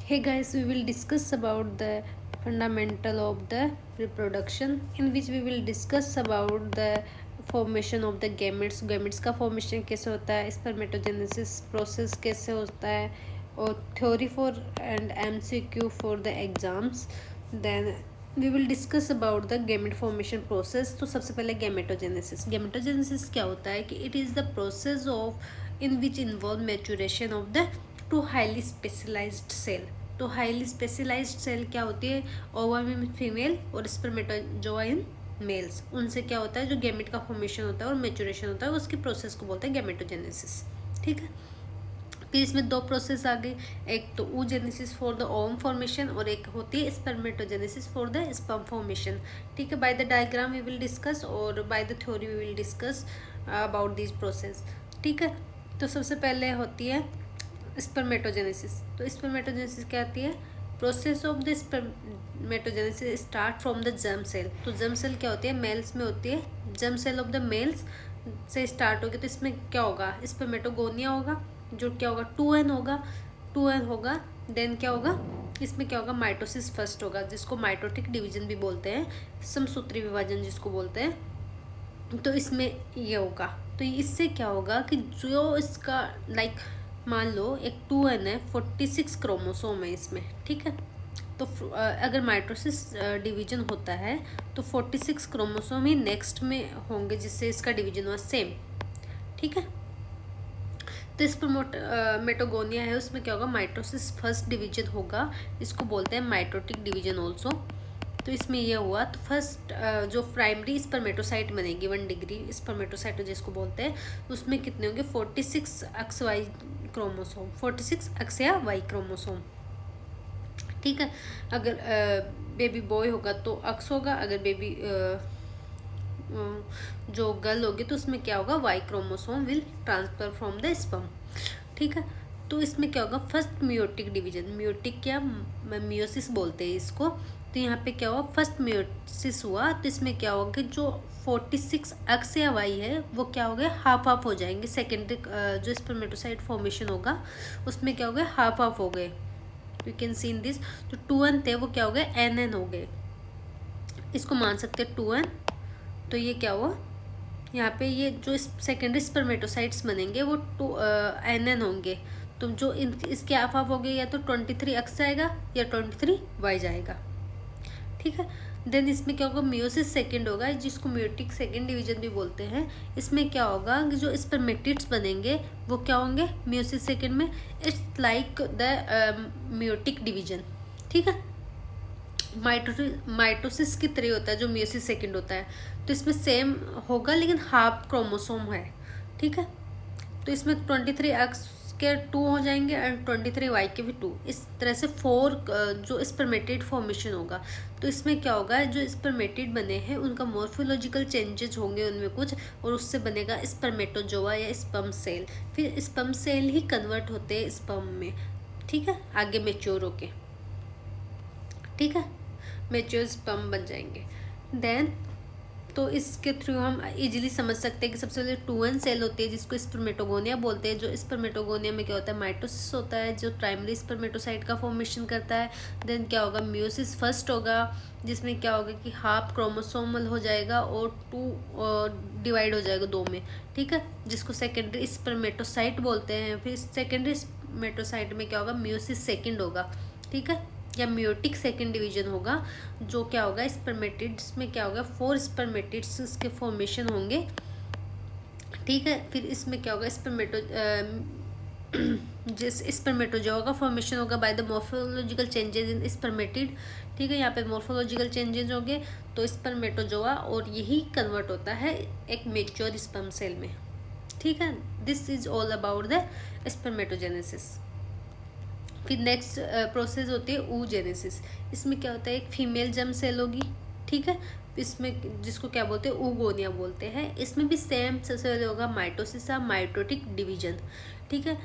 Hey guys, we will discuss about the fundamental of the reproduction, in which we will discuss about the formation of the gametes. Gametes का formation कैसे होता है, spermatogenesis process कैसे होता है, और theory for and MCQ for the exams. Then we will discuss about the gamete formation process. तो सबसे पहले gametogenesis. Gametogenesis क्या होता है कि it is the process of in which involve maturation of the two highly specialised cell. तो highly specialised cell क्या होती है, ओवा में फीमेल और स्पर्मेटोजोआ इन मेल्स. उनसे क्या होता है, जो गैमेट का फॉर्मेशन होता है और मेचुरेशन होता है, उसकी प्रोसेस को बोलते हैं गैमेटोजेनेसिस. ठीक है. फिर इसमें दो प्रोसेस आ गई, एक तो oogenesis for the ovum formation और एक होती है spermatogenesis for the sperm formation. ठीक है. By the diagram we will discuss और by the theory we will discuss about this process. ठीक है. तो सबसे पहले होती है स्पर्मेटोजेनेसिस. तो स्पर्मेटोजेनेसिस क्या आती है, process of the spermatogenesis start from the germ cell. तो जर्म सेल क्या होती है, मेल्स में होती है. Germ cell of the males से स्टार्ट होगी. तो इसमें क्या होगा, स्पर्मेटोगोनिया होगा, जो क्या होगा 2n होगा. 2n होगा. देन क्या होगा, इसमें क्या होगा, माइटोसिस फर्स्ट होगा, जिसको माइटोटिक डिवीजन भी बोलते हैं, समसूत्री विभाजन जिसको बोलते हैं. तो इसमें ये होगा. तो इससे क्या होगा कि जो इसका लाइक मान लो एक 2n है, 46 क्रोमोसोम है इसमें. ठीक है. तो अगर माइटोसिस डिवीजन होता है तो 46 क्रोमोसोम ही नेक्स्ट में होंगे जिससे इसका डिवीजन हुआ सेम. ठीक है. तो इस मेटोगोनिया है, उसमें क्या होगा, माइटोसिस फर्स्ट डिवीजन होगा, इसको बोलते हैं माइटोटिक डिवीजन ऑल्सो. तो इसमें यह हुआ. तो फर्स्ट जो प्राइमरी स्पर्मेटोसाइट बनेगी 1 डिग्री स्पर्मेटोसाइट जिसको बोलते हैं, उसमें कितने होंगे, 46 अक्स वाई क्रोमोसोम, 46 अक्स या वाई क्रोमोसोम. ठीक है. अगर बेबी बॉय होगा तो अक्स होगा, अगर बेबी जो गर्ल होगी तो उसमें क्या होगा, Y chromosome will transfer from the sperm. ठीक है. तो इसमें क्या होगा, फर्स्ट मियोटिक डिवीजन. मियोटिक क्या, मियोसिस बोलते हैं इसको. तो यहाँ पे क्या हुआ, फर्स्ट मियोसिस हुआ. तो इसमें क्या होगा कि जो 46 अक्स या वाई है वो क्या हो गए, हाफ हाफ हो जाएंगे. सेकेंडरी जो स्पर्मेटोसाइट फॉर्मेशन होगा उसमें क्या हो गए, हाफ हाफ हो गए. You can see in this. जो 2n थे वो क्या हो गए, nn हो गए. इसको मान सकते हैं 2n. तो ये क्या हुआ, यहाँ पे ये जो सेकेंडरी स्पर्मेटोसाइट्स बनेंगे वो nn होंगे. तो जो इसके हाफ हाफ हो गए, या तो 23 अक्स जाएगा या 23 वाई जाएगा. ठीक है. देन इसमें क्या होगा, मियोसिस सेकंड होगा, जिसको मियोटिक सेकंड डिवीजन भी बोलते हैं. इसमें क्या होगा कि जो स्पर्मेटिड्स बनेंगे वो क्या होंगे, मियोसिस सेकंड में. It's like the meiotic division. ठीक है. माइटोसिस की तरह होता है जो मियोसिस सेकंड होता है. तो इसमें सेम होगा लेकिन हाफ क्रोमोसोम है. ठीक है. तो इसमें 23 एक्स के 2 हो जाएंगे एंड 23 वाई के भी 2. इस तरह से 4 जो स्पर्मेटिड फॉर्मेशन होगा. तो इसमें क्या होगा, जो स्पर्मेटिड बने हैं उनका मॉर्फोलॉजिकल चेंजेस होंगे उनमें कुछ, और उससे बनेगा स्पर्मेटोजोआ या स्पर्म सेल. फिर स्पर्म सेल ही कन्वर्ट होते हैं स्पर्म में. ठीक है. आगे मेच्योर होके. ठीक है. मेच्योर स्पर्म बन जाएंगे. देन तो इसके थ्रू हम इजीली समझ सकते हैं कि सबसे पहले 2n सेल होती है जिसको स्पर्मेटोगोनिया बोलते हैं. जो स्पर्मेटोगोनिया में क्या होता है, माइटोसिस होता है जो प्राइमरी स्पर्मेटोसाइट का फॉर्मेशन करता है. देन क्या होगा, मियोसिस फर्स्ट होगा, जिसमें क्या होगा कि हाफ क्रोमोसोमल हो जाएगा और 2 डिवाइड हो जाएगा 2 में. ठीक है. जिसको सेकेंडरी स्पर्मेटोसाइट बोलते हैं. फिर सेकेंडरी स्पर्मेटोसाइट में क्या होगा, मियोसिस सेकेंड होगा. ठीक है. या मियोटिक सेकेंड डिवीजन होगा, जो क्या होगा, स्पर्मेटिड्स में क्या होगा, 4 स्पर्मेटिड्स के फॉर्मेशन होंगे. ठीक है. फिर इसमें क्या होगा, जिस स्पर्मेटोजोआ का फॉर्मेशन होगा by the morphological changes in spermatid. ठीक है. यहाँ पे मॉर्फोलॉजिकल चेंजेस होंगे तो स्पर्मेटोजोआ, और यही कन्वर्ट होता है एक मेच्योर स्पर्म सेल में. ठीक है. This is all about the spermatogenesis. फिर नेक्स्ट प्रोसेस होती है oogenesis. इसमें क्या होता है, एक फीमेल जर्म सेल होगी. ठीक है. इसमें जिसको क्या बोलते हैं, oogonia बोलते हैं. इसमें भी सेम सबसे पहले होगा माइटोसिस या माइटोटिक डिवीजन. ठीक है.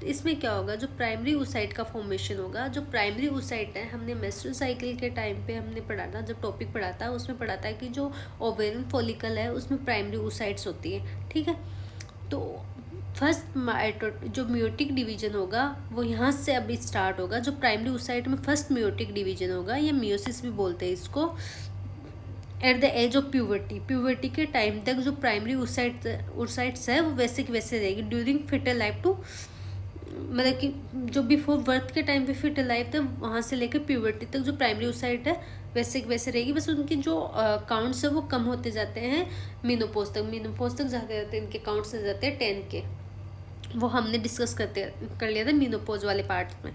इसमें क्या होगा, जो प्राइमरी oocyte का फॉर्मेशन होगा. जो प्राइमरी oocyte है, हमने मेंस्ट्रुअल साइकिल के टाइम पे हमने पढ़ा था, जब टॉपिक पढ़ा था उसमें पढ़ा था कि जो ओवेरियन फॉलिकल है उसमें प्राइमरी oocytes होती है. ठीक है. तो फर्स्ट जो मियोटिक डिवीजन होगा वो यहाँ से अभी स्टार्ट होगा। जो प्राइमरी oocyte में फर्स्ट मियोटिक डिवीजन होगा, या मियोसिस भी बोलते हैं इसको, at the age of puberty के टाइम तक जो प्राइमरी oocytes है वो वैसे की वैसे रहेगी ड्यूरिंग फिटल लाइफ टू, मतलब कि जो बिफोर बर्थ के टाइम पे फिटल लाइफ था वहाँ से लेकर प्यूबर्टी तक जो प्राइमरी oocyte है वैसे की वैसे रहेगी। बस उनकी जो काउंट्स है वो कम होते जाते हैं मीनोपोज तक जाते जाते इनके काउंट्स हो जाते हैं 10 के। वो हमने डिस्कस कर लिया था मीनोपोज वाले पार्ट में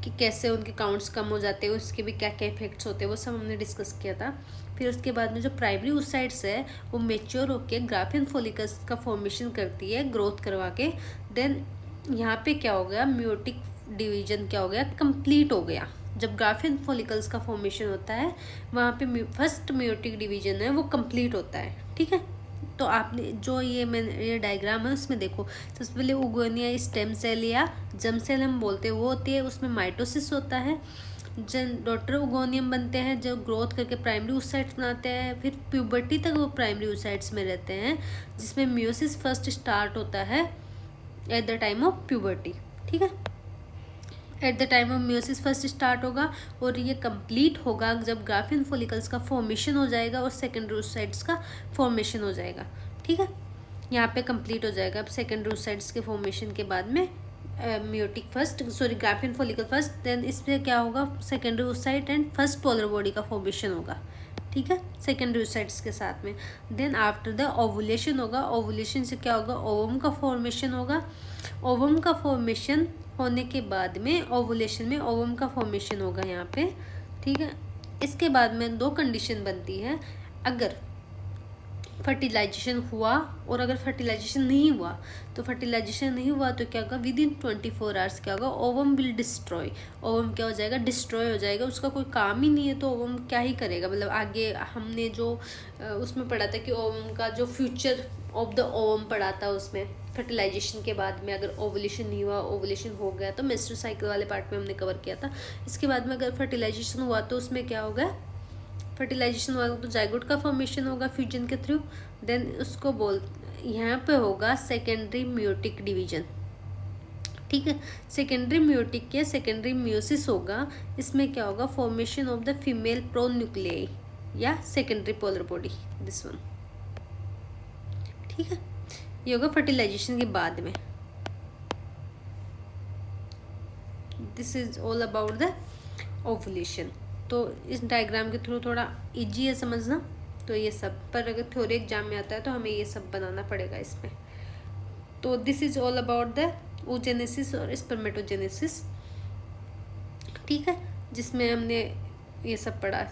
कि कैसे उनके काउंट्स कम हो जाते हैं, उसके भी क्या क्या इफेक्ट्स होते हैं, वो सब हमने डिस्कस किया था। फिर उसके बाद में जो प्राइमरी oocytes है वो मेच्योर होकर ग्राफिन फॉलिकल्स का फॉर्मेशन करती है ग्रोथ करवा के। देन यहाँ पे क्या हो गया, मियोटिक डिवीजन क्या हो गया, कंप्लीट हो गया। जब ग्राफिन फॉलिकल्स का फॉर्मेशन होता है वहाँ पे फर्स्ट मियोटिक डिवीजन है वो कंप्लीट होता है। ठीक है, तो आपने जो ये डायग्राम है उसमें देखो, सबसे पहले उगोनिया स्टेम सेल या जर्म सेल हम बोलते हैं वो होती है, उसमें माइटोसिस होता है, डॉटर उगोनियम बनते हैं जो ग्रोथ करके प्राइमरी oocytes बनाते हैं। फिर प्यूबर्टी तक वो प्राइमरी oocytes में रहते हैं, जिसमें मियोसिस फर्स्ट स्टार्ट होता है at the time of puberty. ठीक है, at the time of meiosis first start होगा और ये कंप्लीट होगा जब ग्राफिन फॉलिकल्स का फॉर्मेशन हो जाएगा और सेकेंडरी oocytes का फॉर्मेशन हो जाएगा। ठीक है, यहाँ पे कंप्लीट हो जाएगा। अब सेकेंडरी oocytes के फॉर्मेशन के बाद में ग्राफिन फॉलिकल फर्स्ट, देन इसमें क्या होगा, secondary oocyte and first polar body का फॉर्मेशन होगा। ठीक है, सेकेंडरी oocytes के साथ में। देन आफ्टर द ओवुलेशन होगा, ओवुलेशन से क्या होगा, ओवम का फॉर्मेशन होगा। ओवम का फॉर्मेशन होने के बाद में ओवुलेशन में ओवम का फॉर्मेशन होगा यहाँ पे। ठीक है, इसके बाद में दो कंडीशन बनती है, अगर फर्टिलाइजेशन हुआ और अगर फर्टिलाइजेशन नहीं हुआ तो क्या होगा, विद इन 24 आवर्स क्या होगा, ओवम विल डिस्ट्रॉय। ओवम क्या हो जाएगा, डिस्ट्रॉय हो जाएगा, उसका कोई काम ही नहीं है तो ओवम क्या ही करेगा। मतलब आगे हमने जो उसमें पढ़ा था कि ओवम का जो फ्यूचर ऑफ द ओवम पढ़ा था, उसमें फर्टिलाइजेशन के बाद में अगर ओवुलेशन नहीं हुआ, ओवुलेशन हो गया तो मेंस्ट्रुअल साइकिल वाले पार्ट में हमने कवर किया था। इसके बाद में अगर फर्टिलाइजेशन हुआ तो उसमें क्या होगा, फर्टिलाइजेशन हुआ तो जाइगोट का फॉर्मेशन होगा फ्यूजन के थ्रू। देन उसको यहाँ पे होगा सेकेंडरी मियोटिक डिवीजन। ठीक है, सेकेंडरी मियोटिक के सेकेंडरी मियोसिस होगा, इसमें क्या होगा, formation of the female pronuclei या secondary polar body, this one. ठीक है, ये होगा फर्टिलाइजेशन के बाद में। This is all about the ovulation. तो इस डायग्राम के थ्रू थोड़ा इजी है समझना, तो ये सब, पर अगर थ्योरी एग्जाम में आता है तो हमें ये सब बनाना पड़ेगा इसमें। तो this is all about the oogenesis और स्पर्मेटोजेनेसिस। ठीक है, जिसमें हमने ये सब पढ़ा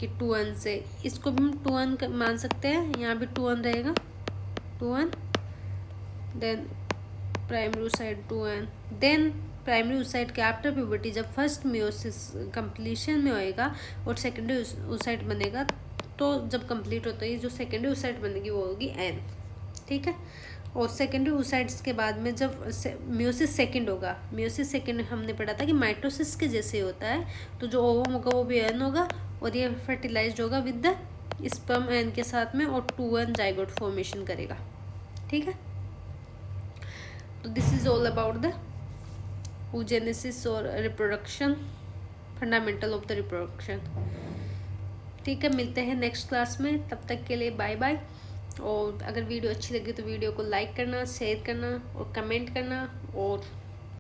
कि 2-1 से, इसको भी हम 2-1 मान सकते हैं, यहाँ भी 2-1 रहेगा, 2-1, then primary oocyte 2-1, then primary oocyte के आफ्टर प्यूबर्टी जब फर्स्ट मियोसिस कंप्लीशन में होएगा और सेकेंडरी oocyte बनेगा, तो जब कंप्लीट होता है जो सेकेंडरी oocyte बनेगी वो होगी n। ठीक है, और सेकेंडरी oocytes के बाद में जब मियोसिस सेकेंड होगा, मियोसिस सेकेंड हमने पढ़ा था कि माइटोसिस के जैसे होता है, तो जो ओवम होगा वो भी n होगा और ये फर्टिलाइज्ड होगा विद द स्पर्म n के साथ में और 2-1 जाइगोट फॉर्मेशन करेगा। ठीक है, तो this is all about the oogenesis और reproduction, fundamental of the reproduction. ठीक है, मिलते हैं नेक्स्ट क्लास में, तब तक के लिए बाय बाय। और अगर वीडियो अच्छी लगी तो वीडियो को लाइक करना, शेयर करना और कमेंट करना, और